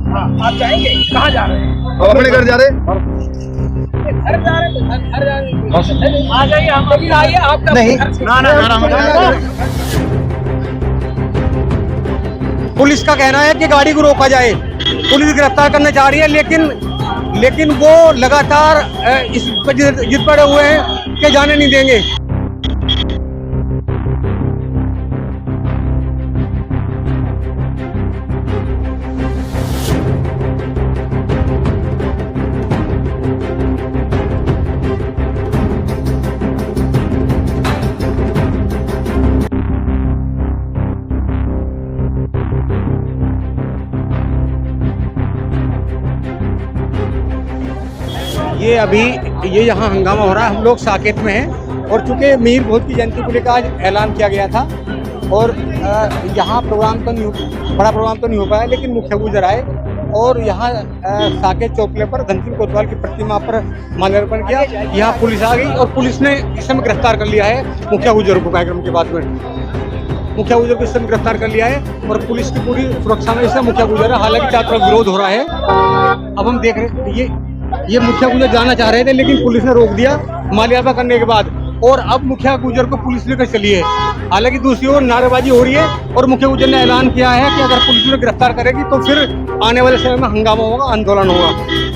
हाँ, आप जाएंगे कहाँ जा रहे हैं? अब अपने घर जा रहे हैं। घर जा रहे हैं तो घर जा रहे हैं, आ जाइए हम लेकिन आइए आपका नहीं, ना ना ना पुलिस का कहना है कि गाड़ी को रोका जाए। पुलिस गिरफ्तार करना चाह रही है, लेकिन वो लगातार इस पर जिद पड़े हुए हैं कि जाने नहीं देंगे। ये यहाँ हंगामा हो रहा है। हम लोग साकेत में हैं और चूंकि मीर भोज की जयंती को लेकर आज ऐलान किया गया था और यहाँ प्रोग्राम तो नहीं, बड़ा प्रोग्राम तो नहीं हो पाया, लेकिन मुख्य गुजर आए और यहाँ साकेत चौपले पर धनसिंह कोतवाल की प्रतिमा पर माल्यार्पण किया। यहाँ पुलिस आ गई और पुलिस ने इस समय गिरफ्तार कर लिया है मुखिया गुजर को। कार्यक्रम के बाद में मुखिया गुजर को इस समय गिरफ्तार कर लिया है और पुलिस की पूरी सुरक्षा में इससे मुखिया गुजर है। हालांकि चारों तरफ विरोध हो रहा है। अब हम देख रहे हैं ये मुखिया गुजर जाना चाह रहे थे, लेकिन पुलिस ने रोक दिया माल्यार्पण करने के बाद, और अब मुखिया गुजर को पुलिस लेकर चली है। हालांकि दूसरी ओर नारेबाजी हो रही है और मुखिया गुजर ने ऐलान किया है कि अगर पुलिस उन्हें गिरफ्तार करेगी तो फिर आने वाले समय में हंगामा होगा, आंदोलन होगा।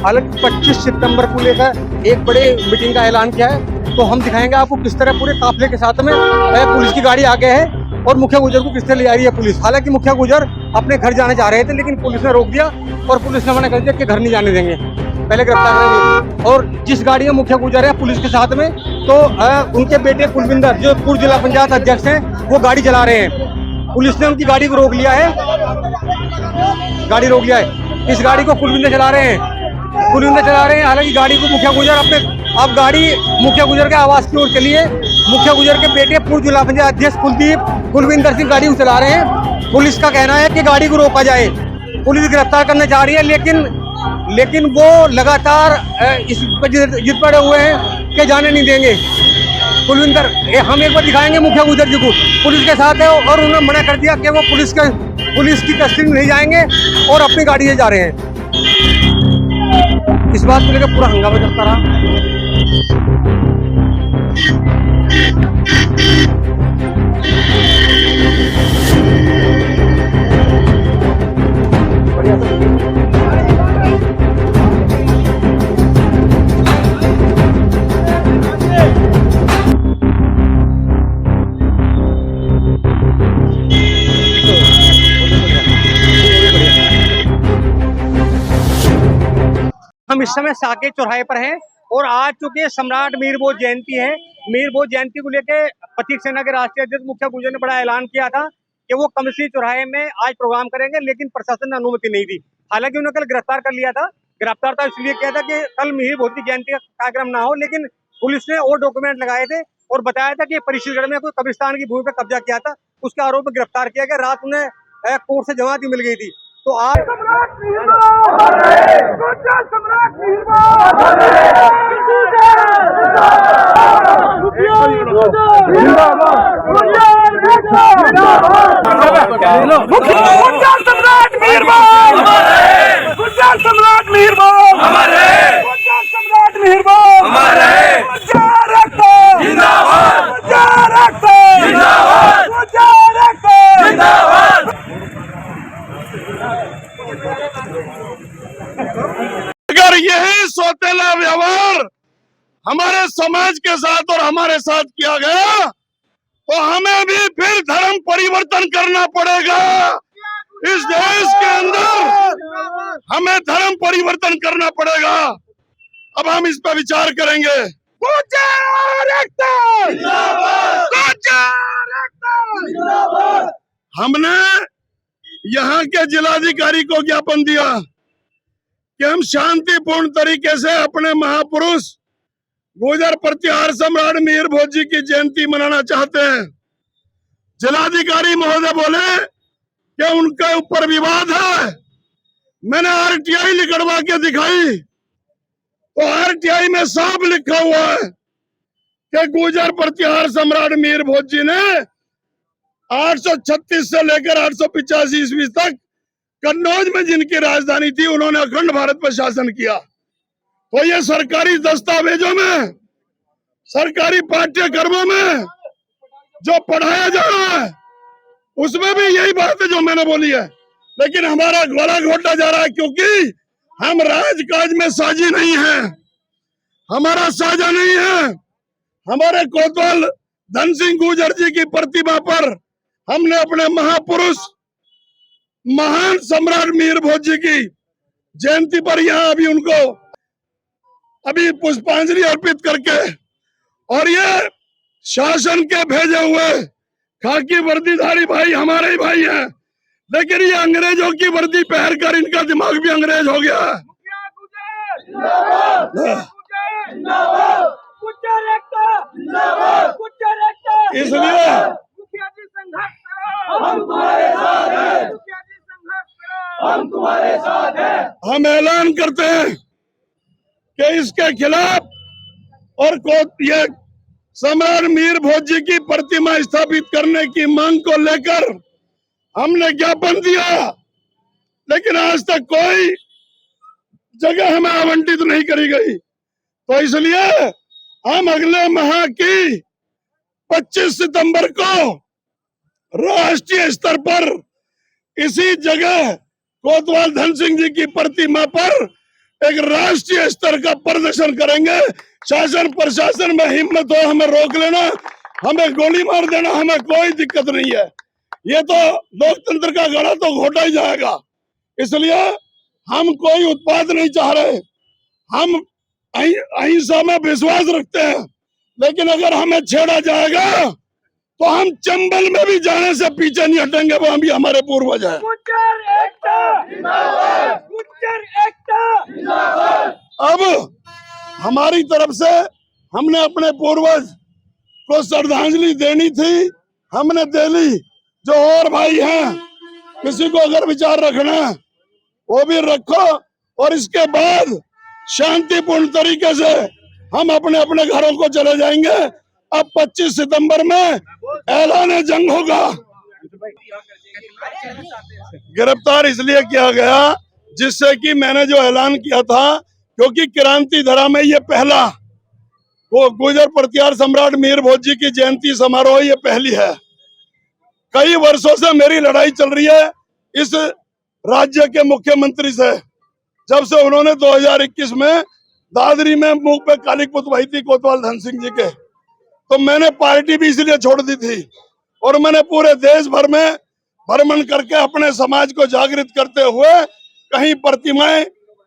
हालांकि 25 सितंबर को लेकर एक बड़े मीटिंग का ऐलान किया है, तो हम दिखाएंगे आपको किस तरह पूरे काफिले के साथ में पुलिस की गाड़ी आगे है और मुखिया गुजर को किस तरह ले आ रही है पुलिस। हालांकि मुखिया गुजर अपने घर जाना चाह रहे थे, लेकिन पुलिस ने रोक दिया और पुलिस ने मना कर दिया कि घर नहीं जाने देंगे, पहले गिरफ्तार करेंगे। और जिस गाड़ी में मुखिया गुजर है पुलिस के साथ में, तो उनके बेटे कुलविंदर जो पूर्व जिला पंचायत अध्यक्ष हैं, वो गाड़ी चला रहे हैं। पुलिस ने उनकी गाड़ी को रोक लिया है, गाड़ी रोक लिया है। इस गाड़ी को कुलविंदर चला रहे हैं, हालांकि गाड़ी को मुखिया गुजर अब गाड़ी मुखिया गुजर के आवास की ओर चली है। मुखिया गुजर के बेटे पूर्व जिला पंचायत अध्यक्ष कुलविंदर सिंह गाड़ी को चला रहे हैं। पुलिस का कहना है कि गाड़ी को रोका जाए। पुलिस गिरफ्तार करना चाह रही है, लेकिन वो लगातार इस पर जिद पड़े हुए हैं कि जाने नहीं देंगे। कुलविंदर, हम एक बार दिखाएंगे मुखिया गुजर जी को, पुलिस के साथ है और उन्होंने मना कर दिया कि वो पुलिस की कस्टडी में नहीं जाएंगे और अपनी गाड़ी से जा रहे हैं। इस बात को लेकर पूरा हंगामा चलता रहा। हम इस समय साकेत चौराहे पर हैं और आज चूंकि सम्राट मीर भोज जयंती है, मीर भोज जयंती को लेकर प्रतीक सेना के राष्ट्रीय अध्यक्ष मुखिया गुजर ने बड़ा ऐलान किया था कि वो कमसी चौराहे में आज प्रोग्राम करेंगे, लेकिन प्रशासन ने अनुमति नहीं दी। हालांकि उन्होंने कल गिरफ्तार कर लिया था। गिरफ्तार था इसलिए किया था कि कल मीर भोज की जयंती का कार्यक्रम ना हो, लेकिन पुलिस ने और डॉक्यूमेंट लगाए थे और बताया था कि परिशीलगढ़ में कोई कब्रिस्तान की भूमि पर कब्जा किया था, उसके आरोप में गिरफ्तार किया गया। रात उन्हें कोर्ट से जमानत मिल गई थी। तो आज अगर यही सौतेला व्यवहार हमारे समाज के साथ और हमारे साथ किया गया तो हमें भी फिर धर्म परिवर्तन करना पड़ेगा। इस देश के अंदर हमें धर्म परिवर्तन करना पड़ेगा। अब हम इस पर विचार करेंगे। हमने यहाँ के जिलाधिकारी को ज्ञापन दिया कि हम शांतिपूर्ण तरीके से अपने महापुरुष गुर्जर प्रतिहार सम्राट मीर भोज जी की जयंती मनाना चाहते हैं। जिलाधिकारी महोदय बोले कि उनके ऊपर विवाद है। मैंने आरटीआई निकलवा के दिखाई तो आरटीआई में साफ लिखा हुआ है कि गुर्जर प्रतिहार सम्राट मीर भोज जी ने 836 से लेकर 885 ईस्वी तक कन्नौज में जिनकी राजधानी थी, उन्होंने अखंड भारत पर शासन किया। तो ये सरकारी दस्तावेजों में, सरकारी पाठ्यक्रमों में जो पढ़ाया जा रहा है, उसमें भी यही बात है जो मैंने बोली है। लेकिन हमारा गला घोटा जा रहा है, क्योंकि हम राजकाज में साझी नहीं है, हमारा साझा नहीं है। हमारे कोतवाल धन सिंह गुर्जर जी की प्रतिमा पर हमने अपने महापुरुष महान सम्राट मीर भोज जी की जयंती पर यहाँ अभी उनको अभी पुष्पांजलि अर्पित करके, और ये शासन के भेजे हुए खाकी वर्दीधारी भाई हमारे ही भाई हैं, लेकिन ये अंग्रेजों की वर्दी पहनकर इनका दिमाग भी अंग्रेज हो गया है। इसलिए हम ऐलान करते हैं कि इसके खिलाफ और ये सम्राट मीर भोज जी की प्रतिमा स्थापित करने की मांग को लेकर हमने ज्ञापन दिया, लेकिन आज तक कोई जगह हमें आवंटित नहीं करी गई। तो इसलिए हम अगले माह की 25 सितंबर को राष्ट्रीय स्तर पर इसी जगह कोतवाल धन सिंह जी की प्रतिमा पर एक राष्ट्रीय स्तर का प्रदर्शन करेंगे। शासन प्रशासन में हिम्मत हो हमें रोक लेना, हमें गोली मार देना, हमें कोई दिक्कत नहीं है। ये तो लोकतंत्र का गला तो घोटा ही जाएगा। इसलिए हम कोई उत्पाद नहीं चाह रहे, हम अहिंसा में विश्वास रखते हैं, लेकिन अगर हमें छेड़ा जाएगा तो हम चंबल में भी जाने से पीछे नहीं हटेंगे। वो हम भी हमारे पूर्वज हैं। अब हमारी तरफ से हमने अपने पूर्वज को श्रद्धांजलि देनी थी, हमने दे ली। जो और भाई हैं, किसी को अगर विचार रखना है वो भी रखो, और इसके बाद शांतिपूर्ण तरीके से हम अपने अपने घरों को चले जाएंगे। अब 25 सितंबर में ऐलान जंग होगा। गिरफ्तार इसलिए किया गया जिससे कि मैंने जो ऐलान किया था, क्योंकि क्रांति धरा में ये पहला वो गुर्जर प्रतिहार सम्राट मीर भोज जी की जयंती समारोह ये पहली है। कई वर्षों से मेरी लड़ाई चल रही है इस राज्य के मुख्यमंत्री से, जब से उन्होंने 2021 में दादरी में मुंह पे काली पुतवाई थी कोतवाल धन सिंह जी के, तो मैंने पार्टी भी इसलिए छोड़ दी थी, और मैंने पूरे देश भर में भ्रमण करके अपने समाज को जागृत करते हुए कहीं प्रतिमाएं,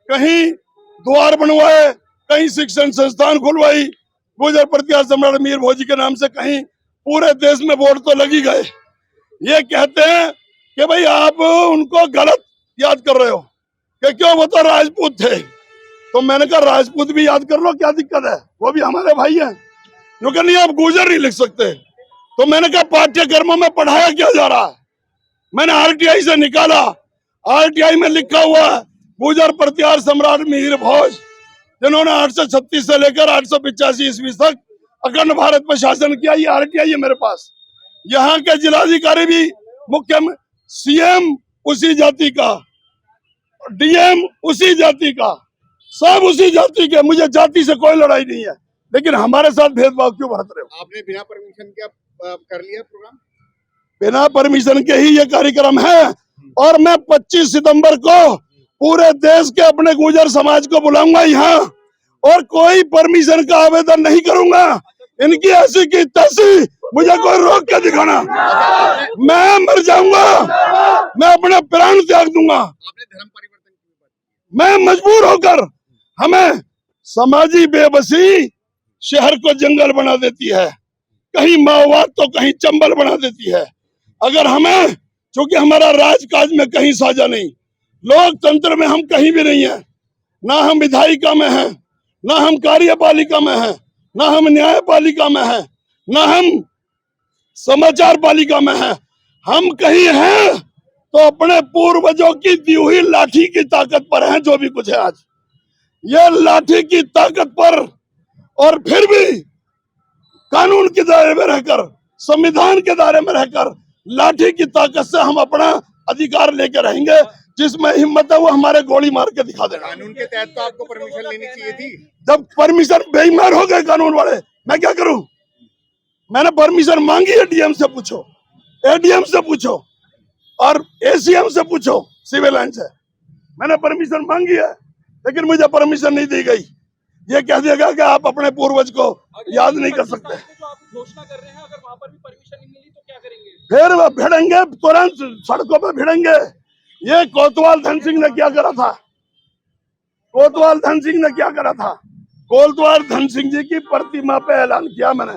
कहीं द्वार बनवाए, कहीं शिक्षण संस्थान खुलवाई गुर्जर प्रतिहार सम्राट मीर भोज जी के नाम से। कहीं पूरे देश में वोट तो लगी गए। ये कहते हैं कि भाई आप उनको गलत याद कर रहे हो कि क्यों, वो तो राजपूत थे। तो मैंने कहा राजपूत भी याद कर लो, क्या दिक्कत है, वो भी हमारे भाई हैं। क्योंकि नहीं आप गुर्जर नहीं लिख सकते। तो मैंने कहा पाठ्यक्रमों में पढ़ाया क्या जा रहा है। मैंने आरटीआई से निकाला, आरटीआई में लिखा हुआ है गुर्जर प्रतिहार सम्राट मीर भोज, जिन्होंने 836 से लेकर 885 ईस्वी तक अखंड भारत पर शासन किया। ये आरटीआई है मेरे पास। यहाँ के जिलाधिकारी भी मुख्य सीएम उसी जाति का, डीएम उसी जाति का, सब उसी जाति के। मुझे जाति से कोई लड़ाई नहीं है, लेकिन हमारे साथ भेदभाव क्यों बरत रहे हो। आपने बिना परमिशन के कर लिया प्रोग्राम? बिना परमिशन के ही ये कार्यक्रम है। और मैं 25 सितंबर को पूरे देश के अपने गुर्जर समाज को बुलाऊंगा यहाँ, और कोई परमिशन का आवेदन नहीं करूंगा। इनकी ऐसी की तैसी मुझे कोई रोक के दिखाना, मैं मर जाऊंगा, मैं अपने प्राण त्याग दूंगा। आपने धर्म परिवर्तन की बात, मैं मजबूर होकर, हमें समाजी बेबसी शहर को जंगल बना देती है, कहीं माओवाद तो कहीं चंबल बना देती है। अगर हमें, क्योंकि हमारा राजकाज में कहीं साझा नहीं, लोकतंत्र में हम कहीं भी नहीं है, ना हम विधायिका में हैं, ना हम कार्यपालिका में हैं, ना हम न्यायपालिका में हैं, ना हम समाचार पालिका में हैं। हम कहीं हैं तो अपने पूर्वजों की दी हुई लाठी की ताकत पर हैं। जो भी कुछ है आज, ये लाठी की ताकत पर, और फिर भी कानून के दायरे में रहकर, संविधान के दायरे में रहकर लाठी की ताकत से हम अपना अधिकार लेकर रहेंगे। जिसमें हिम्मत है वो हमारे गोली मार के दिखा देना। कानून के तहत तो आपको परमिशन लेनी चाहिए थी। जब परमिशन बेईमान हो गए कानून वाले, मैं क्या करूं? मैंने परमिशन मांगी है, डीएम से पूछो, एडीएम से पूछो और एसीएम से पूछो, सिविल लाइन से मैंने परमिशन मांगी है, लेकिन मुझे परमिशन नहीं दी गई। ये कह दिया गया कि आप अपने पूर्वज को याद नहीं कर सकते। जो आप घोषणा कर रहे हैं, अगर वहां पर भी परमिशन नहीं मिली तो क्या करेंगे? फिर वो भिड़ेंगे, तुरंत सड़कों पे भिड़ेंगे। ये कोतवाल धन सिंह ने क्या करा था? कोतवाल धन सिंह ने क्या करा था? कोतवाल धन सिंह जी की प्रतिमा पे ऐलान किया मैंने,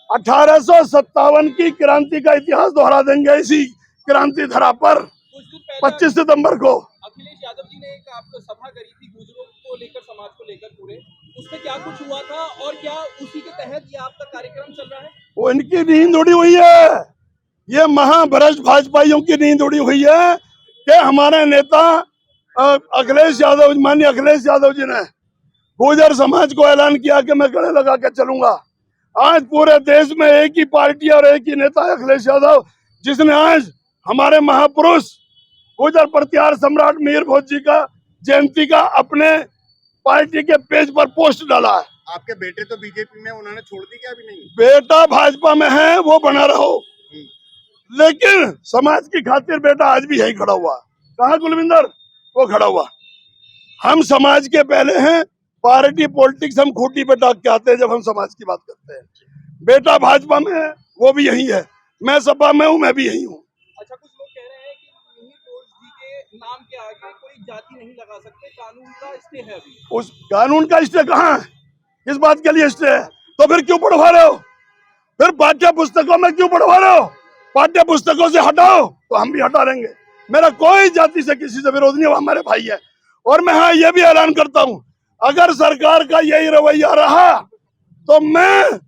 1857 की क्रांति का इतिहास दोहरा देंगे इसी क्रांति धरा पर। कुछ दिन पहले 25 सितंबर को अखिलेश यादव जी ने एक आप सभा करी थी गुजरों को लेकर, समाज को लेकर पूरे, उसमें क्या कुछ हुआ था और क्या उसी के तहत ये आपका कार्यक्रम चल रहा है? वो इनकी नींद उड़ी हुई है। ये महाभ्रष्ट भाजपाइयों की नींद उड़ी हुई है कि हमारे नेता अखिलेश यादव, माननीय अखिलेश यादव जी ने गुर्जर समाज को ऐलान किया कि मैं गले लगा के चलूंगा। आज पूरे देश में एक ही पार्टी और एक ही नेता है, अखिलेश यादव, जिसने आज हमारे महापुरुष गुर्जर प्रतिहार सम्राट मीर भोज जी का जयंती का अपने पार्टी के पेज पर पोस्ट डाला है। आपके बेटे तो बीजेपी में, उन्होंने छोड़ दी क्या? अभी नहीं। बेटा भाजपा में है, वो बना रहो, लेकिन समाज की खातिर बेटा आज भी यही खड़ा हुआ। कहाँ कुलविंदर? वो खड़ा हुआ। हम समाज के पहले हैं, पार्टी पॉलिटिक्स हम खूंटी पे टाक के आते हैं जब हम समाज की बात करते हैं। बेटा भाजपा में है, वो भी यही है, मैं सपा में हूँ, मैं भी यही हूँ। अच्छा, कुछ लोग कह रहे हैं कि मिहिर भोज जी के नाम के आगे कोई जाति नहीं लगा सकते, कानून का स्टे है अभी। उस कानून का स्टे कहाँ है? किस बात के लिए स्टे है? तो फिर क्यों पढ़वा रहे हो? फिर पाठ्य पुस्तकों में क्यों पढ़वा रहे हो? पाठ्य पुस्तकों से हटाओ तो हम भी हटा देंगे। मेरा कोई जाति से किसी से विरोध नहीं, वो हमारे भाई है। और मैं हाँ ये भी ऐलान करता हूँ, अगर सरकार का यही रवैया रहा तो मैं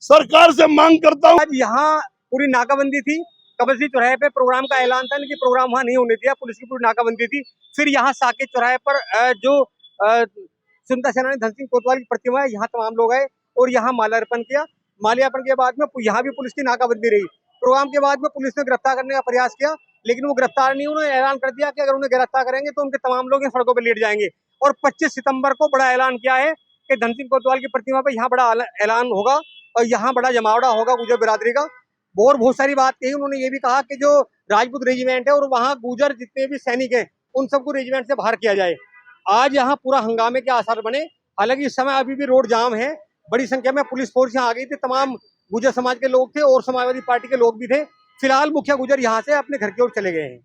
सरकार से मांग करता हूँ। आज यहाँ पूरी नाकाबंदी थी, कबरसी चौराहे पे प्रोग्राम का ऐलान था, लेकिन प्रोग्राम वहाँ नहीं होने दिया, पुलिस की पूरी नाकाबंदी थी। फिर यहाँ साकेत चौराहे पर जो स्वतंत्रता सेनानी धन सिंह कोतवाल की प्रतिमा है, यहाँ तमाम लोग आए और यहाँ माल्यार्पण किया। माल्यार्पण के बाद में यहाँ भी पुलिस की नाकाबंदी रही। प्रोग्राम के बाद में पुलिस ने गिरफ्तार करने का प्रयास किया, लेकिन वो गिरफ्तार नहीं, उन्होंने ऐलान कर दिया कि अगर उन्हें गिरफ्तार करेंगे तो उनके तमाम लोग इन सड़कों पर लेट जाएंगे। और 25 सितंबर को बड़ा ऐलान किया है कि धन सिंह कोतवाल की प्रतिमा पर यहाँ बड़ा ऐलान होगा और यहाँ बड़ा जमावड़ा होगा गुर्जर बिरादरी का। और बहुत सारी बात कही उन्होंने। ये भी कहा कि जो राजपूत रेजिमेंट है और वहाँ गुर्जर जितने भी सैनिक हैं उन सबको रेजिमेंट से बाहर किया जाए। आज यहाँ पूरा हंगामे के आसार बने। हालांकि इस समय अभी भी रोड जाम है, बड़ी संख्या में पुलिस फोर्स यहाँ आ गई थी, तमाम गुर्जर समाज के लोग थे और समाजवादी पार्टी के लोग भी थे। फिलहाल मुखिया गुर्जर यहाँ से अपने घर की ओर चले गए हैं।